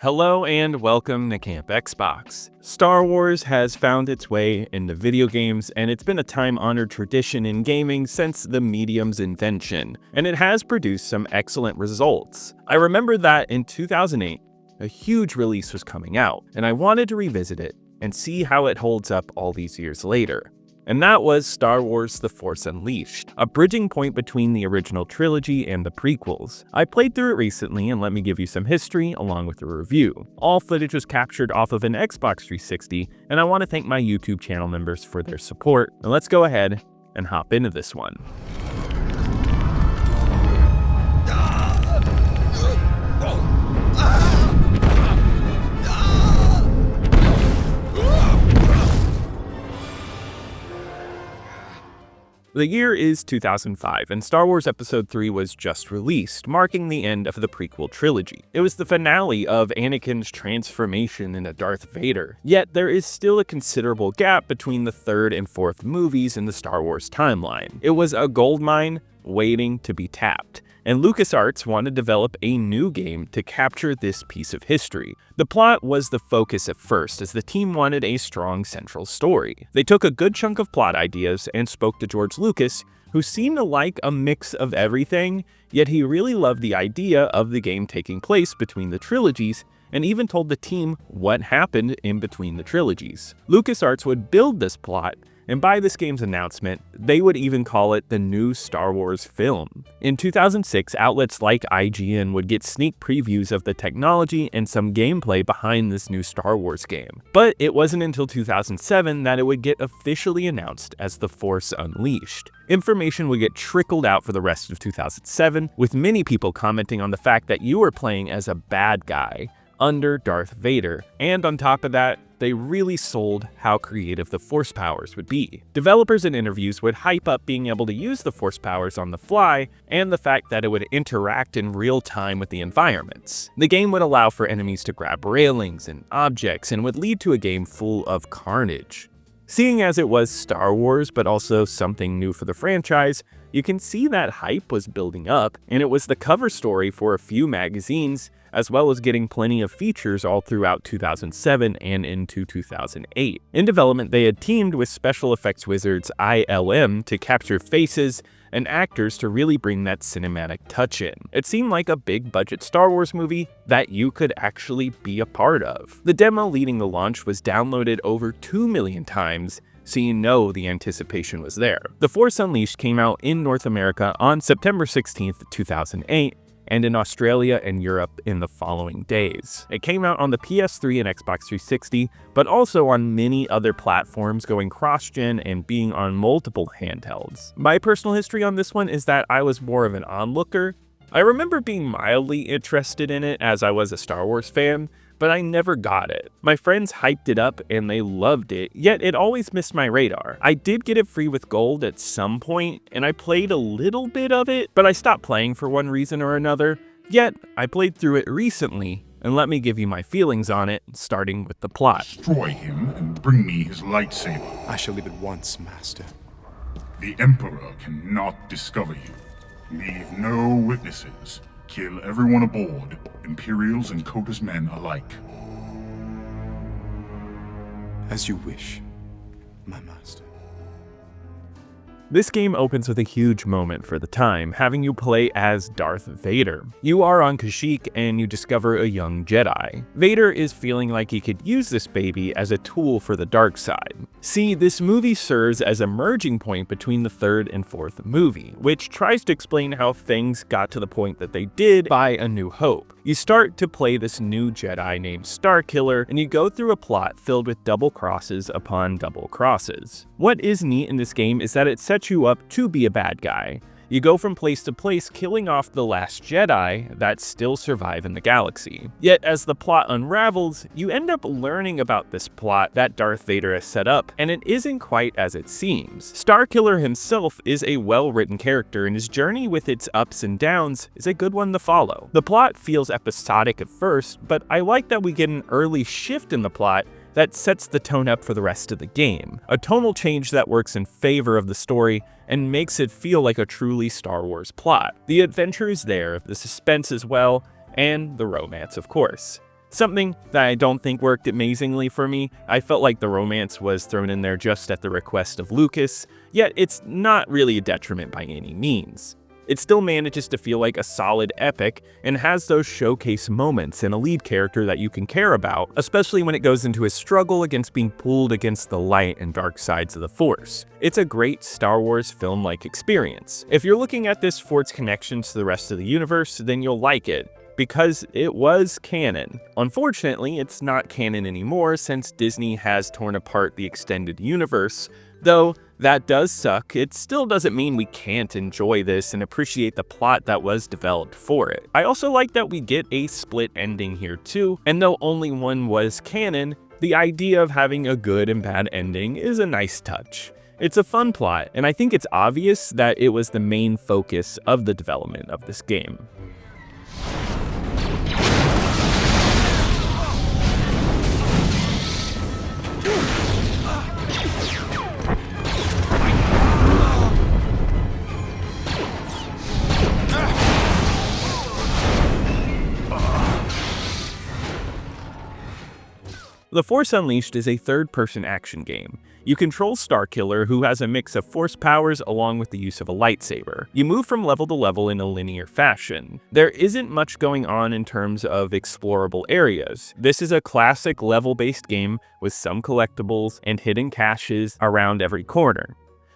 Hello and welcome to Camp Xbox. Star Wars has found its way into video games, and it's been a time-honored tradition in gaming since the medium's invention, and it has produced some excellent results. I remember that in 2008, a huge release was coming out, and I wanted to revisit it and see how it holds up all these years later. And that was Star Wars The Force Unleashed, a bridging point between the original trilogy and the prequels. I played through it recently, and let me give you some history along with a review. All footage was captured off of an Xbox 360, and I want to thank my YouTube channel members for their support. And let's go ahead and hop into this one. The year is 2005, and Star Wars Episode 3 was just released, marking the end of the prequel trilogy. It was the finale of Anakin's transformation into Darth Vader, yet there is still a considerable gap between the third and fourth movies in the Star Wars timeline. It was a goldmine waiting to be tapped, and LucasArts wanted to develop a new game to capture this piece of history. The plot was the focus at first, as the team wanted a strong central story. They took a good chunk of plot ideas and spoke to George Lucas, who seemed to like a mix of everything, yet he really loved the idea of the game taking place between the trilogies, and even told the team what happened in between the trilogies. LucasArts would build this plot, and by this game's announcement, they would even call it the new Star Wars film. In 2006, outlets like IGN would get sneak previews of the technology and some gameplay behind this new Star Wars game. But it wasn't until 2007 that it would get officially announced as The Force Unleashed. Information would get trickled out for the rest of 2007, with many people commenting on the fact that you were playing as a bad guy under Darth Vader, and on top of that, they really sold how creative the Force powers would be. Developers in interviews would hype up being able to use the Force powers on the fly, and the fact that it would interact in real time with the environments. The game would allow for enemies to grab railings and objects, and would lead to a game full of carnage. Seeing as it was Star Wars, but also something new for the franchise, you can see that hype was building up, and it was the cover story for a few magazines, as well as getting plenty of features all throughout 2007 and into 2008. In development, they had teamed with special effects wizards ILM to capture faces and actors to really bring that cinematic touch in. It seemed like a big budget Star Wars movie that you could actually be a part of. The demo leading the launch was downloaded over 2 million times, so you know the anticipation was there. The Force Unleashed came out in North America on September 16th, 2008, and in Australia and Europe in the following days. It came out on the PS3 and Xbox 360, but also on many other platforms, going cross-gen and being on multiple handhelds. My personal history on this one is that I was more of an onlooker. I remember being mildly interested in it as I was a Star Wars fan, but I never got it. My friends hyped it up and they loved it, yet it always missed my radar. I did get it free with gold at some point, and I played a little bit of it, but I stopped playing for one reason or another. Yet, I played through it recently, and let me give you my feelings on it, starting with the plot. Destroy him and bring me his lightsaber. I shall leave at once, Master. The Emperor cannot discover you. Leave no witnesses. Kill everyone aboard, Imperials and Kota's men alike. As you wish, my master. This game opens with a huge moment for the time, having you play as Darth Vader. You are on Kashyyyk and you discover a young Jedi. Vader is feeling like he could use this baby as a tool for the dark side. See, this movie serves as a merging point between the third and fourth movie, which tries to explain how things got to the point that they did by A New Hope. You start to play this new Jedi named Starkiller, and you go through a plot filled with double crosses upon double crosses. What is neat in this game is that it sets you up to be a bad guy. You go from place to place killing off the last Jedi that still survive in the galaxy. Yet as the plot unravels, you end up learning about this plot that Darth Vader has set up, and it isn't quite as it seems. Starkiller himself is a well-written character, and his journey with its ups and downs is a good one to follow. The plot feels episodic at first, but I like that we get an early shift in the plot that sets the tone up for the rest of the game. A tonal change that works in favor of the story and makes it feel like a truly Star Wars plot. The adventure is there, the suspense as well, and the romance, of course. Something that I don't think worked amazingly for me. I felt like the romance was thrown in there just at the request of Lucas, yet it's not really a detriment by any means. It still manages to feel like a solid epic and has those showcase moments and a lead character that you can care about, especially when it goes into his struggle against being pulled against the light and dark sides of the Force. It's a great Star Wars film-like experience. If you're looking at this for its connections to the rest of the universe, then you'll like it, because it was canon. Unfortunately, it's not canon anymore since Disney has torn apart the extended universe. Though that does suck, it still doesn't mean we can't enjoy this and appreciate the plot that was developed for it. I also like that we get a split ending here too, and though only one was canon, the idea of having a good and bad ending is a nice touch. It's a fun plot, and I think it's obvious that it was the main focus of the development of this game. The Force Unleashed is a third-person action game. You control Starkiller, who has a mix of Force powers along with the use of a lightsaber. You move from level to level in a linear fashion. There isn't much going on in terms of explorable areas. This is a classic level-based game with some collectibles and hidden caches around every corner.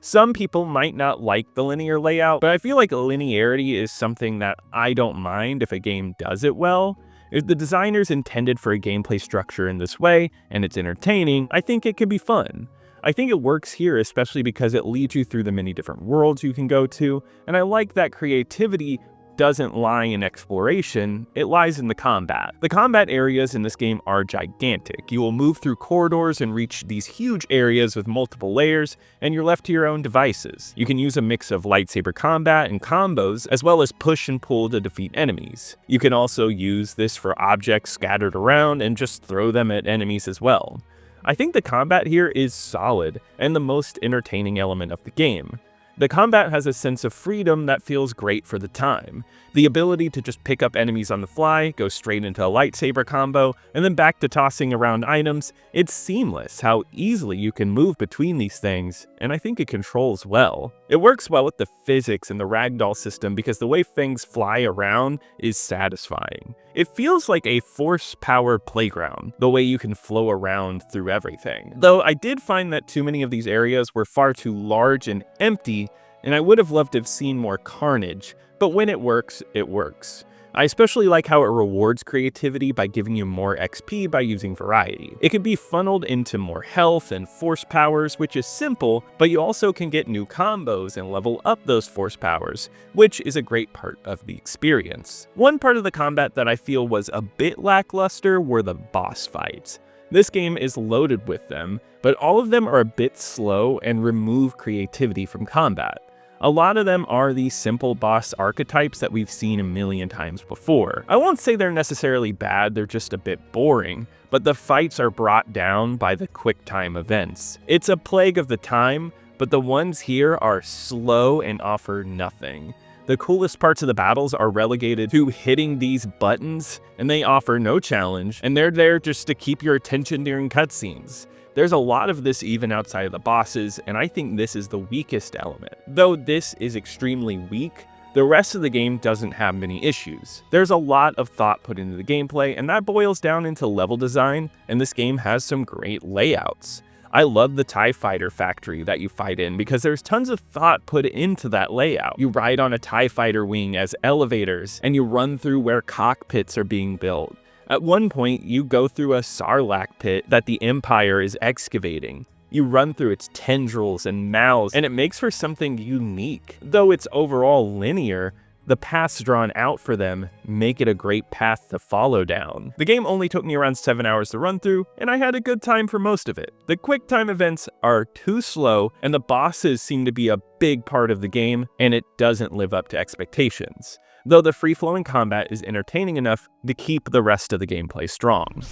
Some people might not like the linear layout, but I feel like linearity is something that I don't mind if a game does it well. If the designers intended for a gameplay structure in this way, and it's entertaining, I think it could be fun. I think it works here especially because it leads you through the many different worlds you can go to, and I like that creativity doesn't lie in exploration, it lies in the combat. The combat areas in this game are gigantic. You will move through corridors and reach these huge areas with multiple layers, and you're left to your own devices. You can use a mix of lightsaber combat and combos, as well as push and pull to defeat enemies. You can also use this for objects scattered around and just throw them at enemies as well. I think the combat here is solid and the most entertaining element of the game. The combat has a sense of freedom that feels great for the time. The ability to just pick up enemies on the fly, go straight into a lightsaber combo, and then back to tossing around items, it's seamless how easily you can move between these things, and I think it controls well. It works well with the physics and the ragdoll system because the way things fly around is satisfying. It feels like a Force-powered playground, the way you can flow around through everything. Though I did find that too many of these areas were far too large and empty, and I would have loved to have seen more carnage, but when it works, it works. I especially like how it rewards creativity by giving you more XP by using variety. It can be funneled into more health and Force powers, which is simple, but you also can get new combos and level up those Force powers, which is a great part of the experience. One part of the combat that I feel was a bit lackluster were the boss fights. This game is loaded with them, but all of them are a bit slow and remove creativity from combat. A lot of them are the simple boss archetypes that we've seen a million times before. I won't say they're necessarily bad, they're just a bit boring, but the fights are brought down by the quick time events. It's a plague of the time, but the ones here are slow and offer nothing. The coolest parts of the battles are relegated to hitting these buttons, and they offer no challenge, and they're there just to keep your attention during cutscenes. There's a lot of this even outside of the bosses, and I think this is the weakest element. Though this is extremely weak, the rest of the game doesn't have many issues. There's a lot of thought put into the gameplay, and that boils down into level design, and this game has some great layouts. I love the TIE Fighter factory that you fight in because there's tons of thought put into that layout. You ride on a TIE Fighter wing as elevators, and you run through where cockpits are being built. At one point, you go through a Sarlacc pit that the Empire is excavating. You run through its tendrils and mouths, and it makes for something unique. Though it's overall linear, the paths drawn out for them make it a great path to follow down. The game only took me around 7 hours to run through, and I had a good time for most of it. The quick time events are too slow, and the bosses seem to be a big part of the game, and it doesn't live up to expectations. Though the free-flowing combat is entertaining enough to keep the rest of the gameplay strong.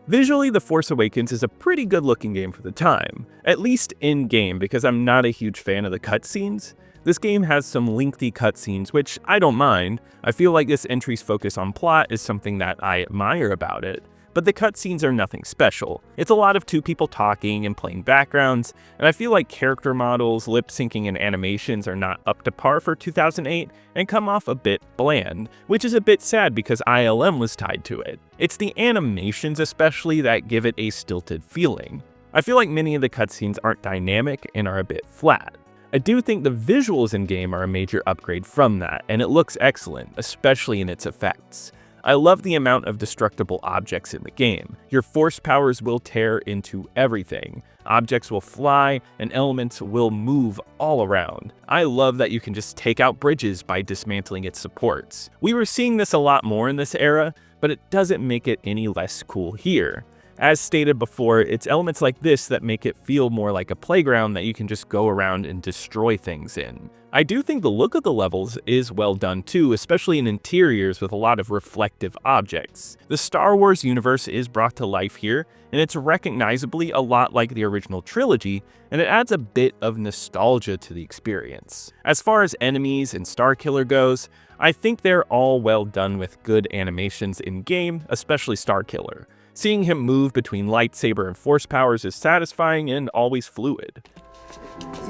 Visually, The Force Awakens is a pretty good looking game for the time, at least in-game because I'm not a huge fan of the cutscenes. This game has some lengthy cutscenes, which I don't mind. I feel like this entry's focus on plot is something that I admire about it, but the cutscenes are nothing special. It's a lot of two people talking and playing backgrounds, and I feel like character models, lip syncing, and animations are not up to par for 2008 and come off a bit bland, which is a bit sad because ILM was tied to it. It's the animations especially that give it a stilted feeling. I feel like many of the cutscenes aren't dynamic and are a bit flat. I do think the visuals in-game are a major upgrade from that, and it looks excellent, especially in its effects. I love the amount of destructible objects in the game. Your force powers will tear into everything. Objects will fly, and elements will move all around. I love that you can just take out bridges by dismantling its supports. We were seeing this a lot more in this era, but it doesn't make it any less cool here. As stated before, it's elements like this that make it feel more like a playground that you can just go around and destroy things in. I do think the look of the levels is well done too, especially in interiors with a lot of reflective objects. The Star Wars universe is brought to life here, and it's recognizably a lot like the original trilogy, and it adds a bit of nostalgia to the experience. As far as enemies and Starkiller goes, I think they're all well done with good animations in-game, especially Starkiller. Seeing him move between lightsaber and force powers is satisfying and always fluid.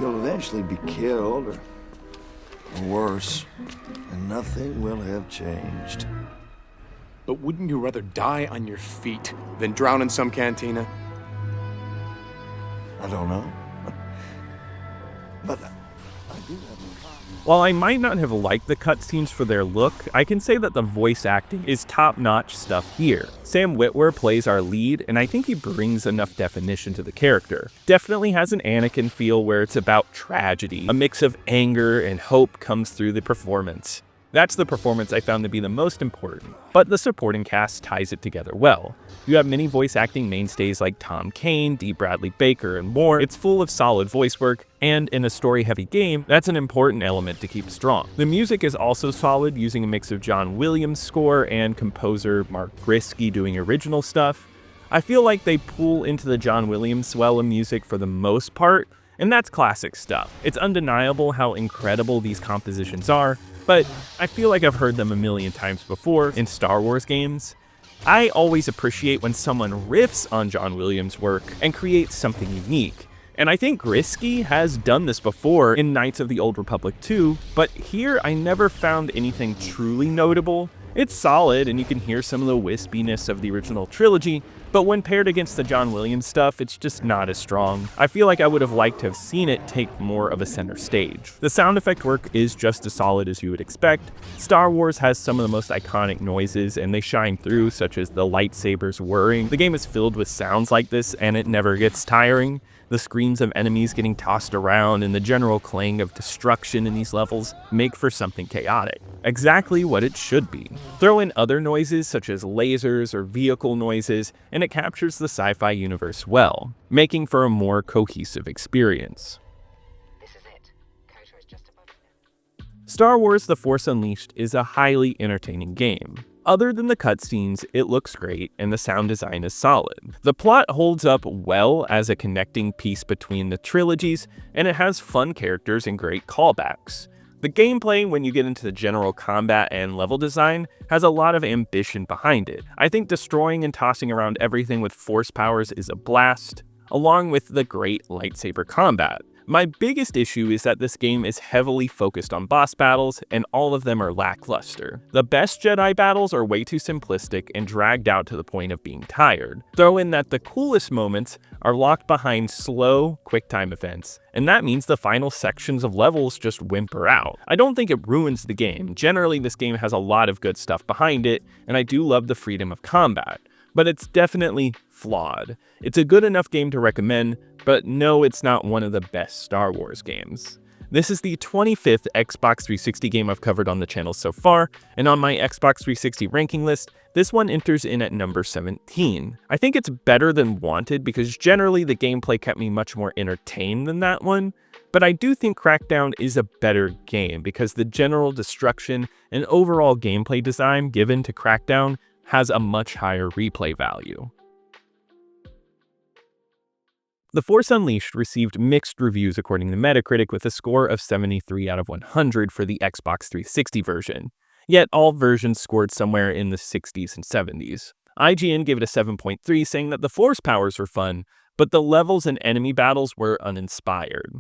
You'll eventually be killed, or worse, and nothing will have changed. But wouldn't you rather die on your feet than drown in some cantina? I don't know. But I do have a... While I might not have liked the cutscenes for their look, I can say that the voice acting is top-notch stuff here. Sam Witwer plays our lead, and I think he brings enough definition to the character. Definitely has an Anakin feel where it's about tragedy. A mix of anger and hope comes through the performance. That's the performance I found to be the most important, but the supporting cast ties it together well. You have many voice acting mainstays like Tom Kane, D. Bradley Baker, and more. It's full of solid voice work, and in a story-heavy game, that's an important element to keep strong. The music is also solid, using a mix of John Williams' score and composer Mark Grisky doing original stuff. I feel like they pull into the John Williams swell of music for the most part, and that's classic stuff. It's undeniable how incredible these compositions are, but I feel like I've heard them a million times before in Star Wars games. I always appreciate when someone riffs on John Williams' work and creates something unique. And I think Grisky has done this before in Knights of the Old Republic 2, but here I never found anything truly notable. It's solid and you can hear some of the wispiness of the original trilogy, but when paired against the John Williams stuff, it's just not as strong. I feel like I would have liked to have seen it take more of a center stage. The sound effect work is just as solid as you would expect. Star Wars has some of the most iconic noises and they shine through, such as the lightsabers whirring. The game is filled with sounds like this and it never gets tiring. The screams of enemies getting tossed around and the general clang of destruction in these levels make for something chaotic. Exactly what it should be. Throw in other noises such as lasers or vehicle noises, and it captures the sci-fi universe well, making for a more cohesive experience. This is it. Kotor is just above you. Star Wars: The Force Unleashed is a highly entertaining game. Other than the cutscenes, it looks great and the sound design is solid. The plot holds up well as a connecting piece between the trilogies, and it has fun characters and great callbacks. The gameplay, when you get into the general combat and level design, has a lot of ambition behind it. I think destroying and tossing around everything with force powers is a blast, along with the great lightsaber combat. My biggest issue is that this game is heavily focused on boss battles, and all of them are lackluster. The best Jedi battles are way too simplistic and dragged out to the point of being tired. Throw in that the coolest moments are locked behind slow, quick-time events, and that means the final sections of levels just whimper out. I don't think it ruins the game. Generally, this game has a lot of good stuff behind it, and I do love the freedom of combat. But it's definitely flawed. It's a good enough game to recommend, but no, it's not one of the best Star Wars games. This is the 25th Xbox 360 game I've covered on the channel so far, and on my Xbox 360 ranking list, this one enters in at number 17. I think it's better than Wanted because generally the gameplay kept me much more entertained than that one, but I do think Crackdown is a better game because the general destruction and overall gameplay design given to Crackdown has a much higher replay value. The Force Unleashed received mixed reviews according to Metacritic, with a score of 73 out of 100 for the Xbox 360 version. Yet all versions scored somewhere in the 60s and 70s. IGN gave it a 7.3, saying that the Force powers were fun, but the levels and enemy battles were uninspired.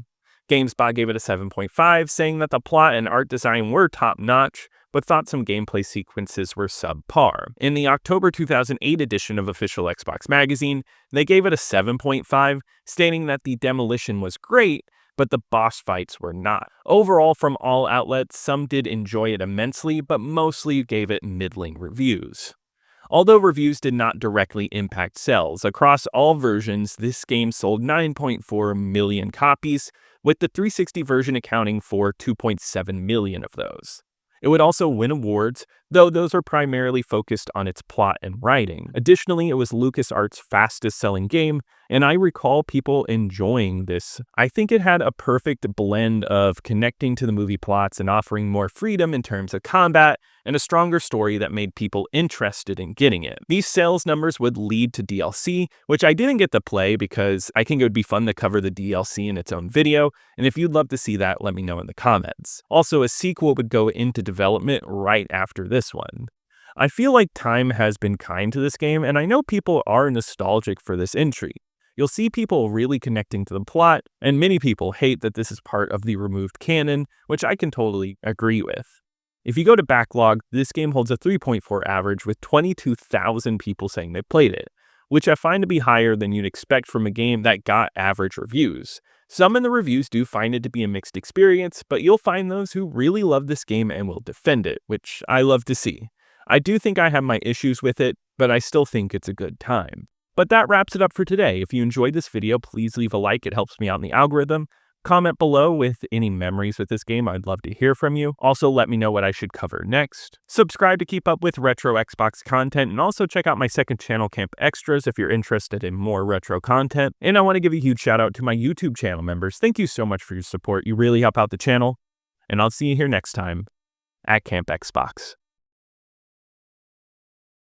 GameSpot gave it a 7.5, saying that the plot and art design were top-notch, but thought some gameplay sequences were subpar. In the October 2008 edition of Official Xbox Magazine, they gave it a 7.5, stating that the demolition was great, but the boss fights were not. Overall, from all outlets, some did enjoy it immensely, but mostly gave it middling reviews. Although reviews did not directly impact sales, across all versions, this game sold 9.4 million copies, with the 360 version accounting for 2.7 million of those. It would also win awards, though those are primarily focused on its plot and writing. Additionally, it was LucasArts' fastest-selling game, and I recall people enjoying this. I think it had a perfect blend of connecting to the movie plots and offering more freedom in terms of combat, and a stronger story that made people interested in getting it. These sales numbers would lead to DLC, which I didn't get to play because I think it would be fun to cover the DLC in its own video, and if you'd love to see that, let me know in the comments. Also, a sequel would go into development right after this one. I feel like time has been kind to this game, and I know people are nostalgic for this entry. You'll see people really connecting to the plot, and many people hate that this is part of the removed canon, which I can totally agree with. If you go to Backlog, this game holds a 3.4 average with 22,000 people saying they played it, which I find to be higher than you'd expect from a game that got average reviews. Some in the reviews do find it to be a mixed experience, but you'll find those who really love this game and will defend it, which I love to see. I do think I have my issues with it, but I still think it's a good time. But that wraps it up for today. If you enjoyed this video, please leave a like, it helps me out in the algorithm. Comment below with any memories with this game, I'd love to hear from you. Also, let me know what I should cover next. Subscribe to keep up with retro Xbox content, and also check out my second channel, Camp Extras, if you're interested in more retro content. And I want to give a huge shout out to my YouTube channel members. Thank you so much for your support. You really help out the channel. And I'll see you here next time at Camp Xbox.